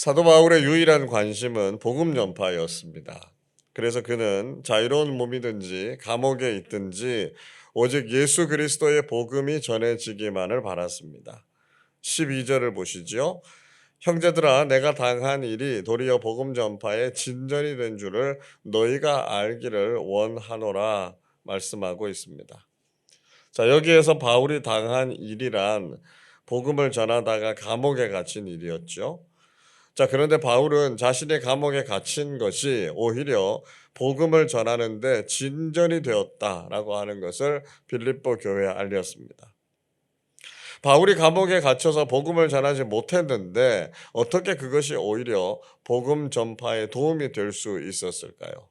사도 바울의 유일한 관심은 복음 전파였습니다. 그래서 그는 자유로운 몸이든지 감옥에 있든지 오직 예수 그리스도의 복음이 전해지기만을 바랐습니다. 12절을 보시죠. 형제들아, 내가 당한 일이 도리어 복음 전파의 진전이 된 줄을 너희가 알기를 원하노라 말씀하고 있습니다. 자, 여기에서 바울이 당한 일이란 복음을 전하다가 감옥에 갇힌 일이었죠. 자, 그런데 바울은 자신의 감옥에 갇힌 것이 오히려 복음을 전하는데 진전이 되었다라고 하는 것을 빌립보 교회에 알렸습니다. 바울이 감옥에 갇혀서 복음을 전하지 못했는데 어떻게 그것이 오히려 복음 전파에 도움이 될 수 있었을까요?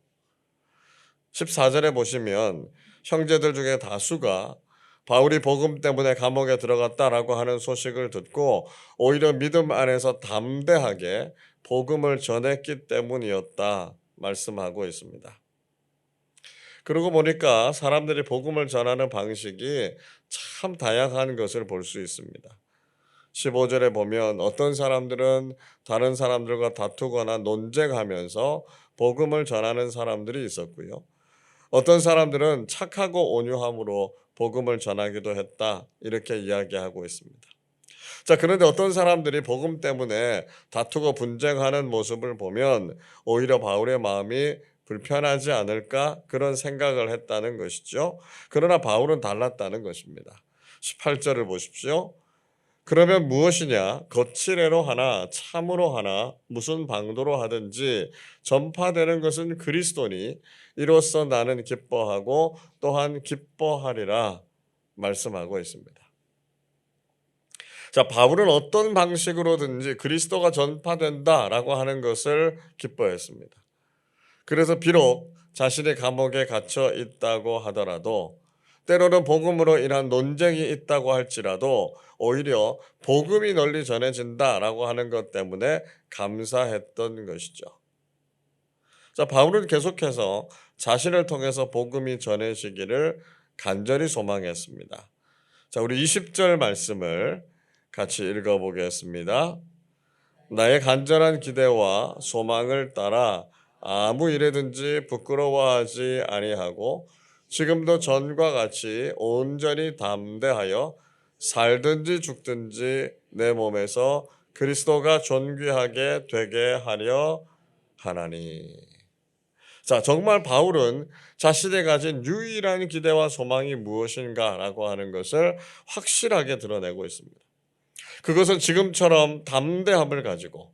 14절에 보시면 형제들 중에 다수가 바울이 복음 때문에 감옥에 들어갔다라고 하는 소식을 듣고 오히려 믿음 안에서 담대하게 복음을 전했기 때문이었다 말씀하고 있습니다. 그러고 보니까 사람들이 복음을 전하는 방식이 참 다양한 것을 볼 수 있습니다. 15절에 보면 어떤 사람들은 다른 사람들과 다투거나 논쟁하면서 복음을 전하는 사람들이 있었고요. 어떤 사람들은 착하고 온유함으로 복음을 전하기도 했다. 이렇게 이야기하고 있습니다. 자, 그런데 어떤 사람들이 복음 때문에 다투고 분쟁하는 모습을 보면 오히려 바울의 마음이 불편하지 않을까 그런 생각을 했다는 것이죠. 그러나 바울은 달랐다는 것입니다. 18절을 보십시오. 그러면 무엇이냐? 거칠애로 하나 참으로 하나 무슨 방도로 하든지 전파되는 것은 그리스도니 이로써 나는 기뻐하고 또한 기뻐하리라 말씀하고 있습니다. 자, 바울은 어떤 방식으로든지 그리스도가 전파된다라고 하는 것을 기뻐했습니다. 그래서 비록 자신의 감옥에 갇혀 있다고 하더라도 때로는 복음으로 인한 논쟁이 있다고 할지라도 오히려 복음이 널리 전해진다라고 하는 것 때문에 감사했던 것이죠. 자, 바울은 계속해서 자신을 통해서 복음이 전해지기를 간절히 소망했습니다. 자, 우리 20절 말씀을 같이 읽어보겠습니다. 나의 간절한 기대와 소망을 따라 아무 일에든지 부끄러워하지 아니하고 지금도 전과 같이 온전히 담대하여 살든지 죽든지 내 몸에서 그리스도가 존귀하게 되게 하려 하나니. 자, 정말 바울은 자신이 가진 유일한 기대와 소망이 무엇인가라고 하는 것을 확실하게 드러내고 있습니다. 그것은 지금처럼 담대함을 가지고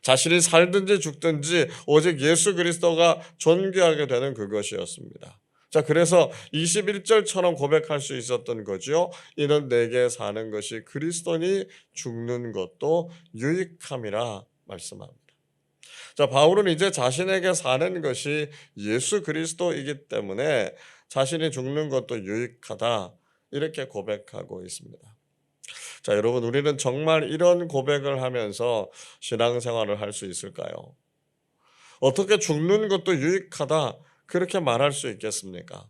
자신이 살든지 죽든지 오직 예수 그리스도가 존귀하게 되는 그것이었습니다. 자, 그래서 21절처럼 고백할 수 있었던 거죠. 이는 내게 사는 것이 그리스도니 죽는 것도 유익함이라 말씀합니다. 자, 바울은 이제 자신에게 사는 것이 예수 그리스도이기 때문에 자신이 죽는 것도 유익하다 이렇게 고백하고 있습니다. 자, 여러분, 우리는 정말 이런 고백을 하면서 신앙생활을 할 수 있을까요? 어떻게 죽는 것도 유익하다 그렇게 말할 수 있겠습니까?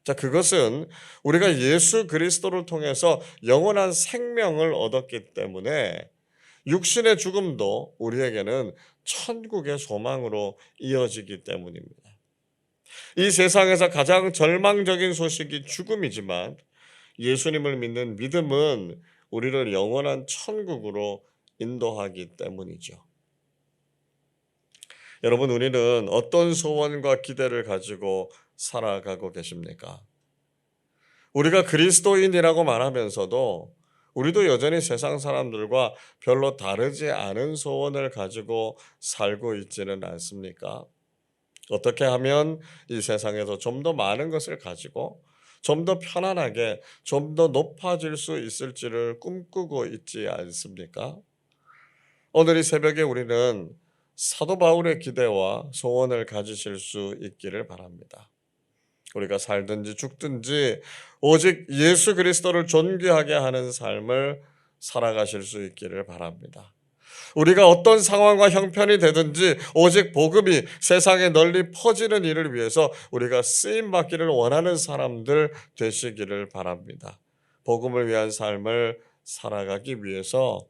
자, 그것은 우리가 예수 그리스도를 통해서 영원한 생명을 얻었기 때문에 육신의 죽음도 우리에게는 천국의 소망으로 이어지기 때문입니다. 이 세상에서 가장 절망적인 소식이 죽음이지만 예수님을 믿는 믿음은 우리를 영원한 천국으로 인도하기 때문이죠. 여러분, 우리는 어떤 소원과 기대를 가지고 살아가고 계십니까? 우리가 그리스도인이라고 말하면서도 우리도 여전히 세상 사람들과 별로 다르지 않은 소원을 가지고 살고 있지는 않습니까? 어떻게 하면 이 세상에서 좀 더 많은 것을 가지고 좀 더 편안하게 좀 더 높아질 수 있을지를 꿈꾸고 있지 않습니까? 오늘 이 새벽에 우리는 사도 바울의 기대와 소원을 가지실 수 있기를 바랍니다. 우리가 살든지 죽든지 오직 예수 그리스도를 존귀하게 하는 삶을 살아가실 수 있기를 바랍니다. 우리가 어떤 상황과 형편이 되든지 오직 복음이 세상에 널리 퍼지는 일을 위해서 우리가 쓰임 받기를 원하는 사람들 되시기를 바랍니다. 복음을 위한 삶을 살아가기 위해서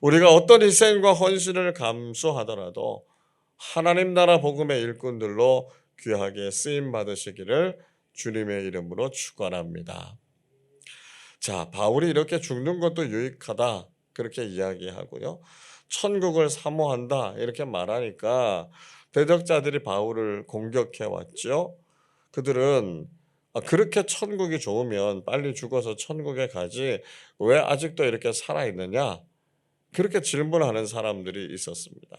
우리가 어떤 희생과 헌신을 감수하더라도 하나님 나라 복음의 일꾼들로 귀하게 쓰임 받으시기를 주님의 이름으로 축원합니다. 자, 바울이 이렇게 죽는 것도 유익하다 그렇게 이야기하고요. 천국을 사모한다 이렇게 말하니까 대적자들이 바울을 공격해 왔죠. 그들은 그렇게 천국이 좋으면 빨리 죽어서 천국에 가지 왜 아직도 이렇게 살아있느냐? 그렇게 질문하는 사람들이 있었습니다.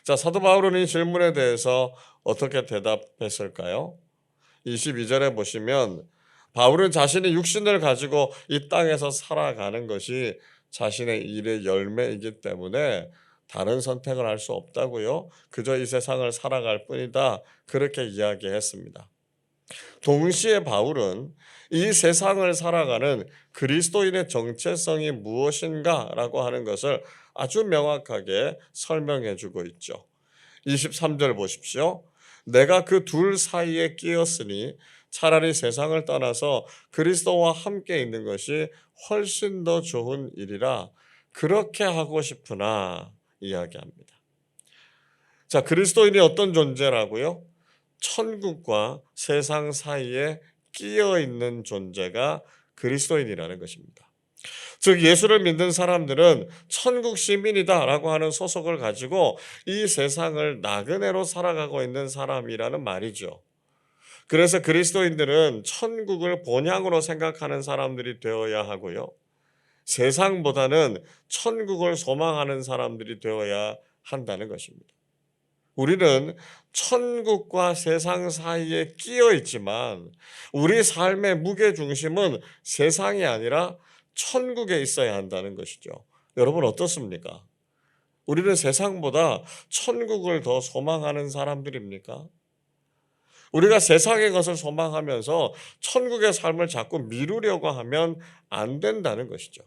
자, 사도 바울은 이 질문에 대해서 어떻게 대답했을까요? 22절에 보시면 바울은 자신이 육신을 가지고 이 땅에서 살아가는 것이 자신의 일의 열매이기 때문에 다른 선택을 할 수 없다고요. 그저 이 세상을 살아갈 뿐이다. 그렇게 이야기했습니다. 동시에 바울은 이 세상을 살아가는 그리스도인의 정체성이 무엇인가라고 하는 것을 아주 명확하게 설명해 주고 있죠. 23절 보십시오. 내가 그 둘 사이에 끼었으니 차라리 세상을 떠나서 그리스도와 함께 있는 것이 훨씬 더 좋은 일이라 그렇게 하고 싶으나 이야기합니다. 자, 그리스도인이 어떤 존재라고요? 천국과 세상 사이에 끼어 있는 존재가 그리스도인이라는 것입니다. 즉 예수를 믿는 사람들은 천국 시민이다라고 하는 소속을 가지고 이 세상을 나그네로 살아가고 있는 사람이라는 말이죠. 그래서 그리스도인들은 천국을 본향으로 생각하는 사람들이 되어야 하고요. 세상보다는 천국을 소망하는 사람들이 되어야 한다는 것입니다. 우리는 천국과 세상 사이에 끼어 있지만 우리 삶의 무게 중심은 세상이 아니라 천국에 있어야 한다는 것이죠. 여러분 어떻습니까? 우리는 세상보다 천국을 더 소망하는 사람들입니까? 우리가 세상의 것을 소망하면서 천국의 삶을 자꾸 미루려고 하면 안 된다는 것이죠.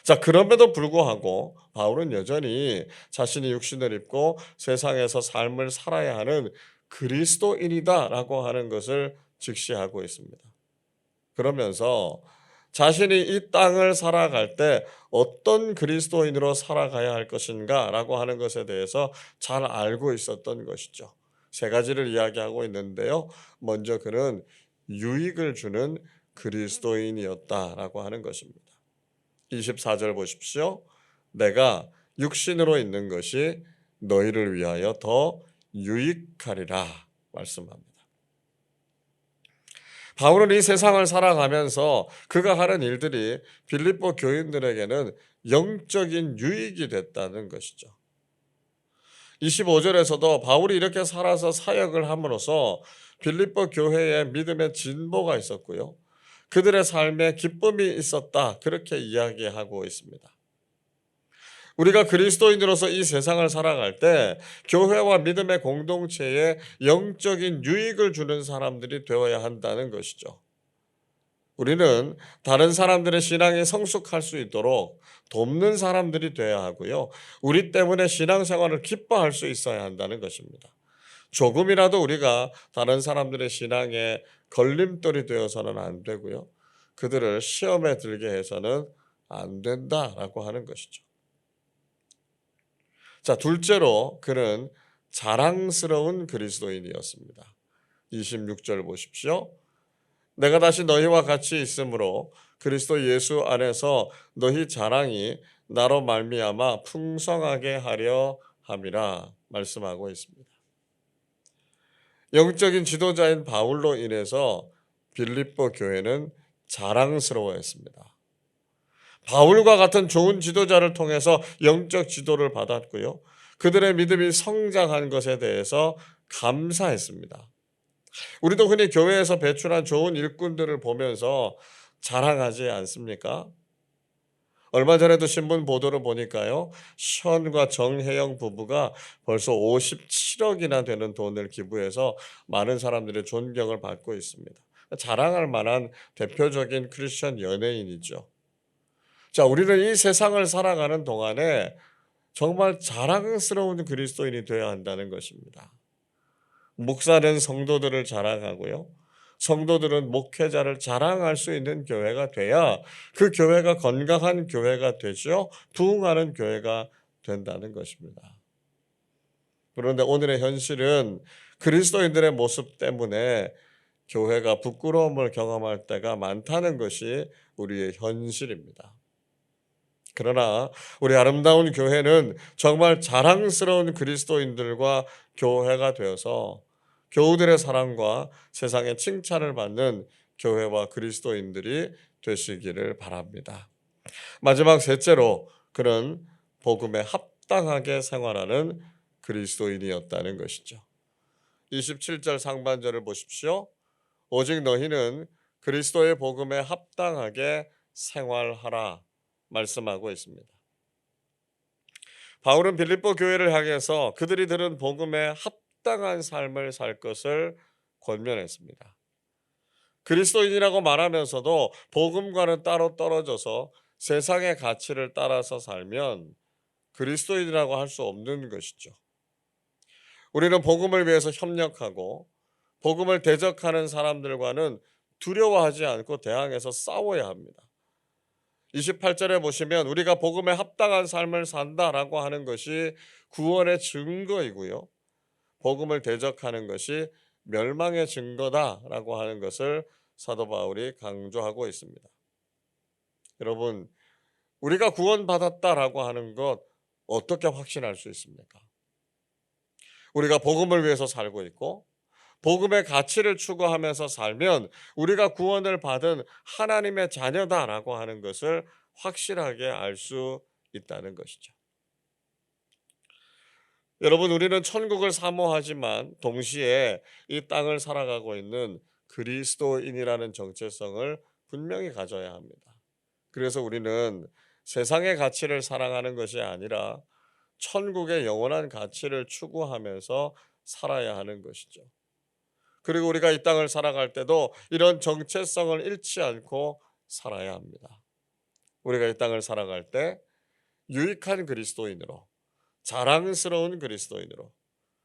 자, 그럼에도 불구하고 바울은 여전히 자신이 육신을 입고 세상에서 삶을 살아야 하는 그리스도인이다라고 하는 것을 직시하고 있습니다. 그러면서 자신이 이 땅을 살아갈 때 어떤 그리스도인으로 살아가야 할 것인가라고 하는 것에 대해서 잘 알고 있었던 것이죠. 세 가지를 이야기하고 있는데요. 먼저 그는 유익을 주는 그리스도인이었다라고 하는 것입니다. 24절 보십시오. 내가 육신으로 있는 것이 너희를 위하여 더 유익하리라 말씀합니다. 바울은 이 세상을 살아가면서 그가 하는 일들이 빌립보 교인들에게는 영적인 유익이 됐다는 것이죠. 25절에서도 바울이 이렇게 살아서 사역을 함으로써 빌립보 교회에 믿음의 진보가 있었고요. 그들의 삶에 기쁨이 있었다. 그렇게 이야기하고 있습니다. 우리가 그리스도인으로서 이 세상을 살아갈 때 교회와 믿음의 공동체에 영적인 유익을 주는 사람들이 되어야 한다는 것이죠. 우리는 다른 사람들의 신앙이 성숙할 수 있도록 돕는 사람들이 되어야 하고요. 우리 때문에 신앙생활을 기뻐할 수 있어야 한다는 것입니다. 조금이라도 우리가 다른 사람들의 신앙에 걸림돌이 되어서는 안 되고요. 그들을 시험에 들게 해서는 안 된다라고 하는 것이죠. 자, 둘째로 그는 자랑스러운 그리스도인이었습니다. 26절 보십시오. 내가 다시 너희와 같이 있으므로 그리스도 예수 안에서 너희 자랑이 나로 말미암아 풍성하게 하려 함이라 말씀하고 있습니다. 영적인 지도자인 바울로 인해서 빌립보 교회는 자랑스러워했습니다. 바울과 같은 좋은 지도자를 통해서 영적 지도를 받았고요. 그들의 믿음이 성장한 것에 대해서 감사했습니다. 우리도 흔히 교회에서 배출한 좋은 일꾼들을 보면서 자랑하지 않습니까? 얼마 전에도 신문 보도를 보니까요. 션과 정혜영 부부가 벌써 57억이나 되는 돈을 기부해서 많은 사람들의 존경을 받고 있습니다. 자랑할 만한 대표적인 크리스천 연예인이죠. 자, 우리는 이 세상을 살아가는 동안에 정말 자랑스러운 그리스도인이 되어야 한다는 것입니다. 목사는 성도들을 자랑하고요. 성도들은 목회자를 자랑할 수 있는 교회가 돼야 그 교회가 건강한 교회가 되죠. 부흥하는 교회가 된다는 것입니다. 그런데 오늘의 현실은 그리스도인들의 모습 때문에 교회가 부끄러움을 경험할 때가 많다는 것이 우리의 현실입니다. 그러나 우리 아름다운 교회는 정말 자랑스러운 그리스도인들과 교회가 되어서 교우들의 사랑과 세상의 칭찬을 받는 교회와 그리스도인들이 되시기를 바랍니다. 마지막 셋째로 그는 복음에 합당하게 생활하는 그리스도인이었다는 것이죠. 27절 상반절을 보십시오. 오직 너희는 그리스도의 복음에 합당하게 생활하라 말씀하고 있습니다. 바울은 빌립보 교회를 향해서 그들이 들은 복음에 합당한 삶을 살 것을 권면했습니다. 그리스도인이라고 말하면서도 복음과는 따로 떨어져서 세상의 가치를 따라서 살면 그리스도인이라고 할 수 없는 것이죠. 우리는 복음을 위해서 협력하고 복음을 대적하는 사람들과는 두려워하지 않고 대항해서 싸워야 합니다. 28절에 보시면 우리가 복음에 합당한 삶을 산다라고 하는 것이 구원의 증거이고요. 복음을 대적하는 것이 멸망의 증거다라고 하는 것을 사도 바울이 강조하고 있습니다. 여러분, 우리가 구원받았다라고 하는 것 어떻게 확신할 수 있습니까? 우리가 복음을 위해서 살고 있고 복음의 가치를 추구하면서 살면 우리가 구원을 받은 하나님의 자녀다라고 하는 것을 확실하게 알 수 있다는 것이죠. 여러분, 우리는 천국을 사모하지만 동시에 이 땅을 살아가고 있는 그리스도인이라는 정체성을 분명히 가져야 합니다. 그래서 우리는 세상의 가치를 사랑하는 것이 아니라 천국의 영원한 가치를 추구하면서 살아야 하는 것이죠. 그리고 우리가 이 땅을 살아갈 때도 이런 정체성을 잃지 않고 살아야 합니다. 우리가 이 땅을 살아갈 때 유익한 그리스도인으로, 자랑스러운 그리스도인으로,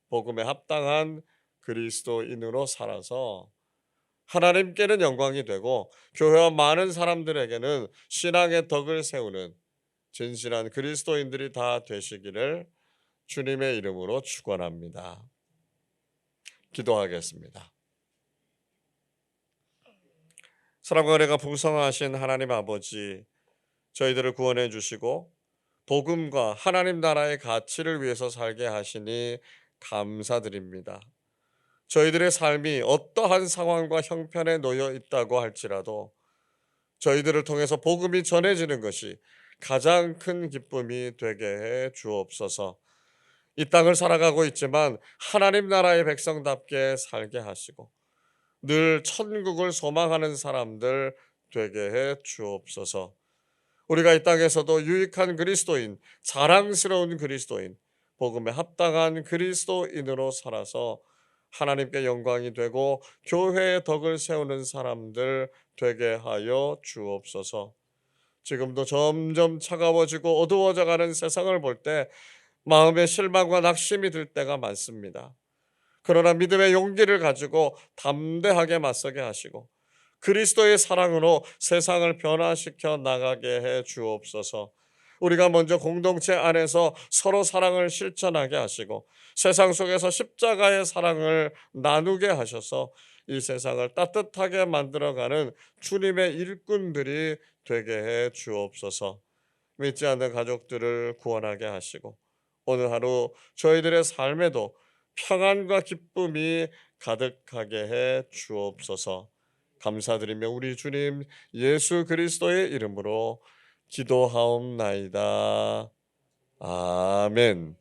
복음에 합당한 그리스도인으로 살아서 하나님께는 영광이 되고 교회와 많은 사람들에게는 신앙의 덕을 세우는 진실한 그리스도인들이 다 되시기를 주님의 이름으로 축원합니다. 기도하겠습니다. 사랑과 은혜가 풍성하신 하나님 아버지, 저희들을 구원해 주시고 복음과 하나님 나라의 가치를 위해서 살게 하시니 감사드립니다. 저희들의 삶이 어떠한 상황과 형편에 놓여 있다고 할지라도 저희들을 통해서 복음이 전해지는 것이 가장 큰 기쁨이 되게 해 주옵소서. 이 땅을 살아가고 있지만 하나님 나라의 백성답게 살게 하시고 늘 천국을 소망하는 사람들 되게 해 주옵소서. 우리가 이 땅에서도 유익한 그리스도인, 자랑스러운 그리스도인, 복음에 합당한 그리스도인으로 살아서 하나님께 영광이 되고 교회의 덕을 세우는 사람들 되게 하여 주옵소서. 지금도 점점 차가워지고 어두워져가는 세상을 볼 때 마음에 실망과 낙심이 들 때가 많습니다. 그러나 믿음의 용기를 가지고 담대하게 맞서게 하시고 그리스도의 사랑으로 세상을 변화시켜 나가게 해 주옵소서. 우리가 먼저 공동체 안에서 서로 사랑을 실천하게 하시고 세상 속에서 십자가의 사랑을 나누게 하셔서 이 세상을 따뜻하게 만들어가는 주님의 일꾼들이 되게 해 주옵소서. 믿지 않는 가족들을 구원하게 하시고 오늘 하루 저희들의 삶에도 평안과 기쁨이 가득하게 해 주옵소서. 감사드리며 우리 주님 예수 그리스도의 이름으로 기도하옵나이다. 아멘.